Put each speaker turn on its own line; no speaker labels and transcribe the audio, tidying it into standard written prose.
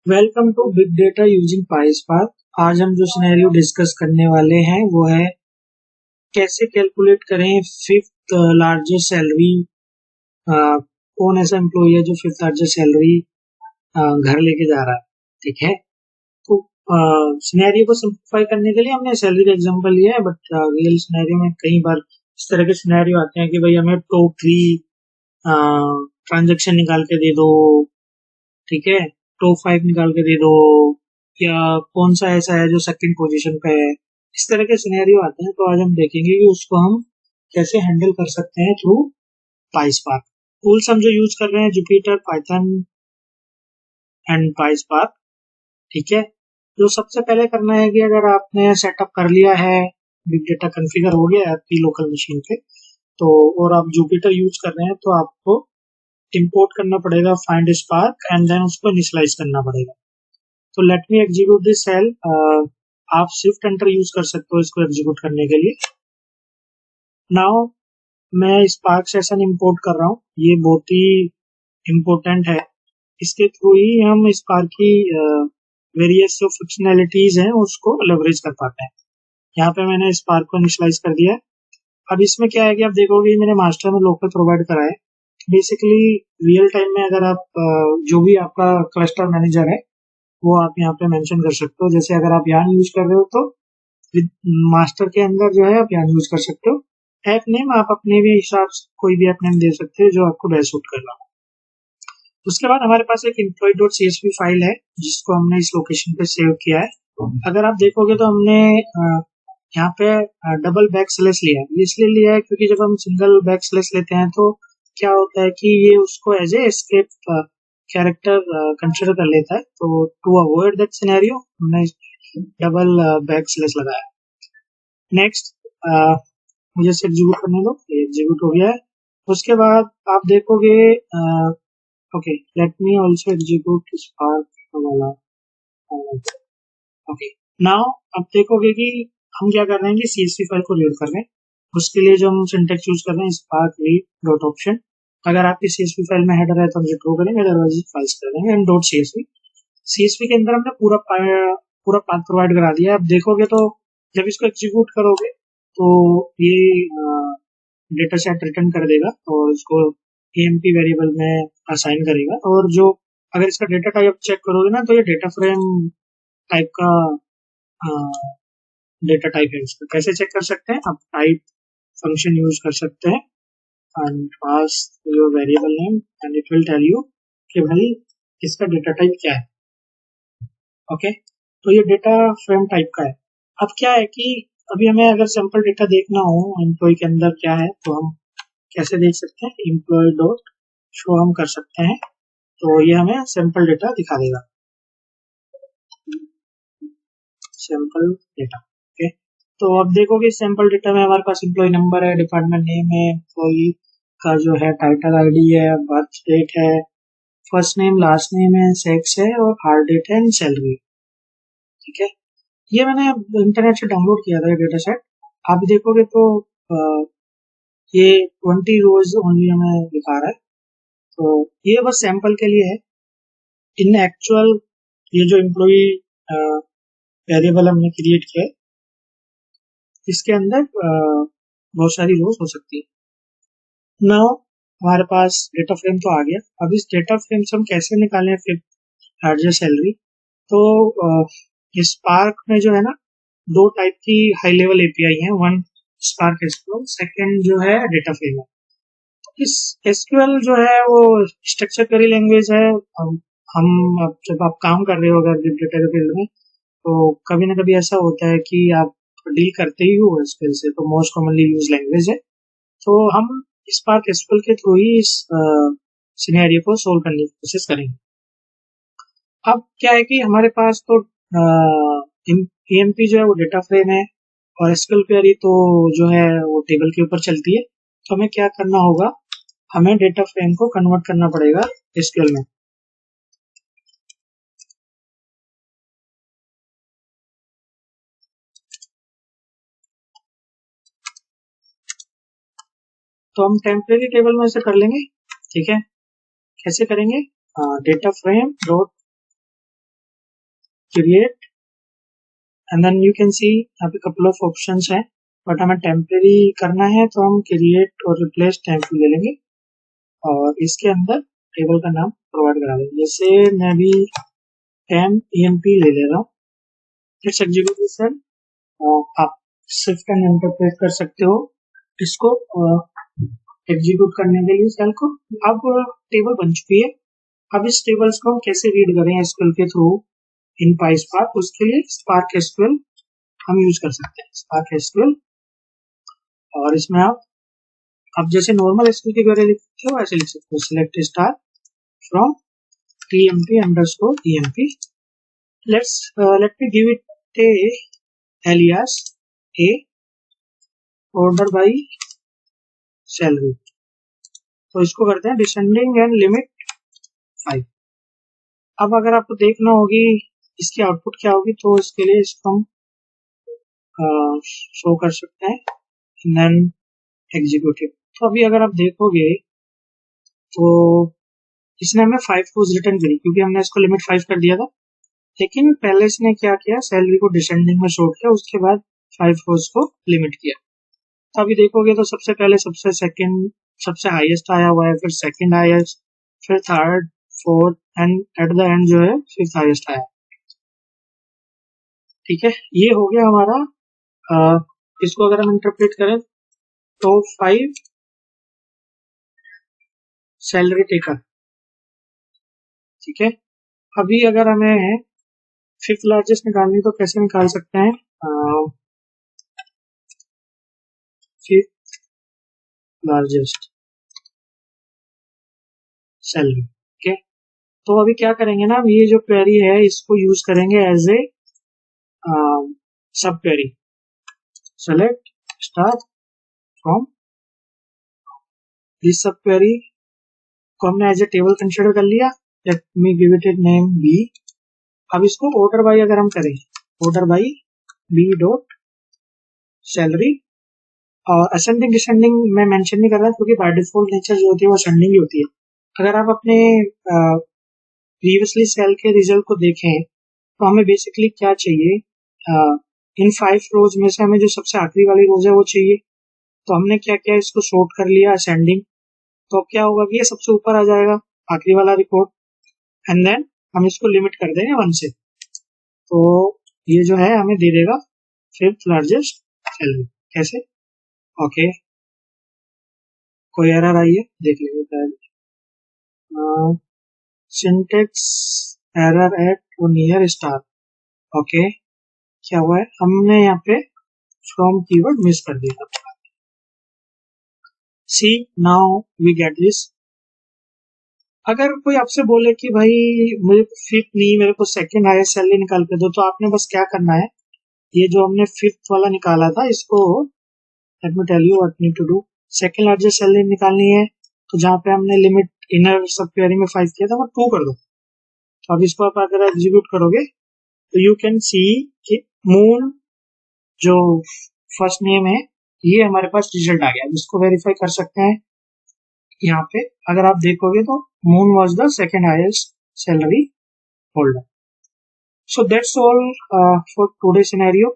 Welcome to big data using PySpark. आज हम जो सिनेरियो डिस्कस करने वाले हैं वो है कैसे कैलकुलेट करें फिफ्थ लार्जेस्ट सैलरी। कौन ऐसा एम्प्लॉय है जो फिफ्थ लार्जेस्ट सैलरी घर लेके जा रहा है। ठीक है, तो सिनेरियो को सिंप्लीफाई करने के लिए हमने सैलरी का एग्जांपल लिया है, बट रियल सिनेरियो में कई बार इस तरह के सिनेरियो आते हैं कि भाई हमें टॉप थ्री ट्रांजेक्शन निकाल के दे दो, ठीक है, टॉप फाइव निकाल के दे दो, या कौन सा ऐसा है जो सेकंड पोजीशन पे है। इस तरह के सिनेरियो आते हैं, तो आज हम देखेंगे कि उसको हम कैसे हैंडल कर सकते हैं थ्रू पाइस्पार्क। टूल्स हम जो यूज कर रहे हैं जुपिटर, पाइथन एंड पाइस्पार्क। ठीक है, जो सबसे पहले करना है कि अगर आपने सेटअप कर लिया है, बिग डेटा कॉन्फ़िगर हो गया है आपकी लोकल मशीन पे, तो और आप जुपिटर यूज कर रहे हैं तो आपको इंपोर्ट करना पड़ेगा फाइंड स्पार्क एंड देन उसको इनिशियलाइज करना पड़ेगा। तो let me execute this cell. आप शिफ्ट एंटर यूज कर सकते हो इसको एग्जीक्यूट करने के लिए। नाउ मैं स्पार्क सेशन इंपोर्ट कर रहा हूँ, ये बहुत ही इम्पोर्टेंट है। इसके थ्रू ही हम स्पार्क की वेरियस जो फंक्शनैलिटीज हैं उसको लेवरेज कर पाते हैं। यहाँ पे मैंने स्पार्क को इनिशियलाइज कर दिया है। अब इसमें क्या है कि आप देखोगे मैंने मास्टर में लोकल प्रोवाइड करा है। बेसिकली रियल टाइम में अगर आप जो भी आपका क्लस्टर मैनेजर है वो आप यहाँ पे मेंशन कर सकते हो। जैसे अगर आप यहाँ यूज कर रहे हो तो मास्टर के अंदर जो है आप यहाँ यूज कर सकते हो। ऐप नेम आप अपने भी हिसाब से कोई भी ऐप नेम दे सकते हो जो आपको बेस्ट सूट कर रहा हो। उसके बाद हमारे पास एक employee.csv फाइल है जिसको हमने इस लोकेशन पे सेव किया है। अगर आप देखोगे तो हमने यहाँ पे डबल बैक स्लैश लिया है। इसलिए लिया है क्योंकि जब हम सिंगल बैक स्लैश लेते हैं तो क्या होता है कि ये उसको as a escape character consider कर लेता है। तो टू अवॉइड दैट सिनेरियो हमने डबल बैक स्लैश लगाया। नेक्स्ट मुझे से एग्जीक्यूट करने दो, एग्जीक्यूट हो गया है। उसके बाद आप देखोगे okay, let me also execute spark वाला। ओके, नाउ आप देखोगे कि हम क्या कर रहे हैं कि सीएसवी फाइल को रीड कर रहे हैं। उसके लिए जो हम सिंटेक्स यूज कर रहे हैं स्पार्क रीड डॉट ऑप्शन। अगर आपकी सीएसवी फाइल में हेडर है तो हम रिट्रो करेंगे, अदरवाइज फाइल्स कर देंगे एंड डॉट सीएसवी। सीएसवी के अंदर हमने पूरा पाथ प्रोवाइड करा दिया है। आप देखोगे तो जब इसको एग्जीक्यूट करोगे तो ये डेटा सेट रिटर्न कर देगा और उसको एएमपी वेरिएबल में असाइन करेगा। और जो अगर इसका डेटा टाइप चेक करोगे ना तो ये डेटा फ्रेम टाइप का डेटा टाइप है। इसको कैसे चेक कर सकते हैं, आप टाइप फंक्शन यूज कर सकते हैं and pass your variable name and it will tell you कि भाई इसका डेटा टाइप क्या है। ओके, तो ये डेटा फ्रेम टाइप का है। अब क्या है कि अभी हमें अगर सैंपल डेटा देखना हो एम्प्लॉय के अंदर क्या है तो हम कैसे देख सकते हैं, एम्प्लॉय डॉट शो हम कर सकते हैं तो ये हमें सैंपल डेटा दिखा देगा, सैंपल डेटा। ओके, तो अब देखोगे सैंपल डेटा में हमारे पास एम्प्लॉय नंबर है, डिपार्टमेंट नेम है, एम्प्लॉय का जो है टाइटल आईडी है, बर्थ डेट है, फर्स्ट नेम लास्ट नेम है, सेक्स है और हार्ड डेट है एंड सैलरी। ठीक है, ये मैंने इंटरनेट से डाउनलोड किया था ये डेटा सेट। आप देखोगे तो ये 20 रोज ओनली हमें दिखा रहा है। तो ये बस सैंपल के लिए है। इन एक्चुअल ये जो एम्प्लॉय वेरिएबल हमने क्रिएट किया है इसके अंदर बहुत सारी रोज हो सकती है। नाउ हमारे पास डेटा फ्रेम तो आ गया। अब इस डेटा फ्रेम से हम कैसे निकालें फिर लार्जेस्ट सैलरी। तो स्पार्क में जो है ना दो टाइप की हाई लेवल एपीआई है। वन स्पार्क एसक्यूएल, सेकंड जो है डेटा फ्रेम है। इस एसक्यूएल जो है वो स्ट्रक्चर क्वेरी लैंग्वेज है। हम जब आप काम कर रहे हो अगर बिग डेटा के फील्ड में तो कभी ना कभी ऐसा होता है कि आप डील करते ही हो एसक्यूएल से, तो मोस्ट कॉमनली यूज लैंग्वेज है। तो हम स्पार्क एसक्यूएल के थ्रू ही इस सिनेरियो को सोल्व करने की कोशिश करेंगे। अब क्या है कि हमारे पास तो एएमपी जो है वो डेटा फ्रेम है और एसक्यूएल क्वेरी तो जो है वो टेबल के ऊपर चलती है। तो हमें क्या करना होगा, हमें डेटा फ्रेम को कन्वर्ट करना पड़ेगा एसक्यूएल में। तो हम टेम्परेरी टेबल में से कर लेंगे। ठीक है, कैसे करेंगे, data frame dot create and then you can see यहाँ पे कपल ऑफ ऑप्शंस हैं, बट हमें टेम्परेरी करना है तो हम क्रिएट और रिप्लेस टेम्परेरी ले लेंगे और इसके अंदर टेबल का नाम प्रोवाइड करा देंगे। जैसे मैं भी temp ले ले रहा हूँ। इट्स एग्जीक्यूटिव सेल, आप शिफ्ट एंड एंटर प्रेस कर सकते हो इसको एग्जीक्यूट करने के लिए सेल को। अब टेबल बन चुकी है। अब इस टेबल्स को हम कैसे रीड करें एसक्यूएल के थ्रू इन पाईस्पार्क, उसके लिए स्पार्क एसक्यूएल हम यूज कर सकते हैं, स्पार्क एसक्यूएल। और इसमें आप जैसे नॉर्मल एसक्यूएल की क्वेरी लिखते हो ऐसे लिख सकते हो, select star from tmp underscore emp, let me give it a alias a order by salary। तो इसको करते हैं डिसेंडिंग एंड लिमिट 5। अब अगर आपको देखना होगी इसकी आउटपुट क्या होगी, तो इसके लिए इसको हम शो कर सकते हैं देन एग्जीक्यूटिव। तो अभी अगर आप देखोगे तो इसने हमें 5 रोज रिटर्न करी क्योंकि हमने इसको लिमिट 5 कर दिया था, लेकिन पहले इसने क्या किया, सैलरी को डिसेंडिंग में शो किया, उसके बाद 5 रोज को लिमिट किया। तो अभी देखोगे तो सबसे पहले सबसे हाईएस्ट आया हुआ है, फिर सेकंड हाईएस्ट, फिर third, fourth and at the end जो है फिफ्थ हाईएस्ट आया। ठीक है, ये हो गया हमारा। इसको अगर हम इंटरप्रेट करें तो 5 सैलरी टेकर। ठीक है, अभी अगर हमें फिफ्थ लार्जेस्ट निकालनी तो कैसे निकाल सकते हैं, फिफ्थ लार्जेस्ट सैलरी। ठीक है, तो अभी क्या करेंगे ना, ये जो क्वेरी है इसको यूज करेंगे as a sub query. Select star from this sub query को हमने एज ए टेबल कंसिडर कर लिया। Let me give it name B. अब इसको ऑर्डर बाई अगर हम करें, order by B dot salary, और असेंडिंग डिसेंडिंग मैं मेंशन नहीं कर रहा क्योंकि बाय डिफॉल्ट नेचर जो होती है वो असेंडिंग ही होती है। अगर आप अपने प्रीवियसली सेल के रिजल्ट को देखें तो हमें बेसिकली क्या चाहिए, इन 5 रोज में से हमें जो सबसे आखिरी वाली रोज है वो चाहिए। तो हमने क्या किया, इसको शॉर्ट कर लिया असेंडिंग। तो अब क्या होगा कि ये सबसे ऊपर आ जाएगा आखिरी वाला रिकॉर्ड, एंड देन हम इसको लिमिट कर देंगे 1 से। तो ये जो है हमें दे देगा फिफ्थ लार्जेस्ट सैलरी। कैसे, ओके कोई एरर आई है देख लेंगे। सिंटेक्स एरर एट और नियर स्टार। ओके, क्या हुआ है, हमने यहाँ पे फ्रॉम कीवर्ड मिस कर दिया। सी नाउ वी गेट दिस। अगर कोई आपसे बोले कि भाई मुझे फिफ्थ नहीं, मेरे को सेकंड हाईएस्ट सैलरी निकाल के दो, तो आपने बस क्या करना है, ये जो हमने फिफ्थ वाला निकाला था इसको let me tell you what need to do. Second largest salary निकालनी है, तो जहाँ पे हमने लिमिट इनर सब क्वेरी में 5 किया था वो 2 कर दो। तो अब इसको आप अगर एग्जीक्यूट करोगे तो यू कैन सी कि मून जो फर्स्ट नेम है ये हमारे पास रिजल्ट आ गया। इसको वेरीफाई कर सकते हैं यहाँ पे, अगर आप देखोगे तो moon was the second highest salary holder. So that's all for today's scenario.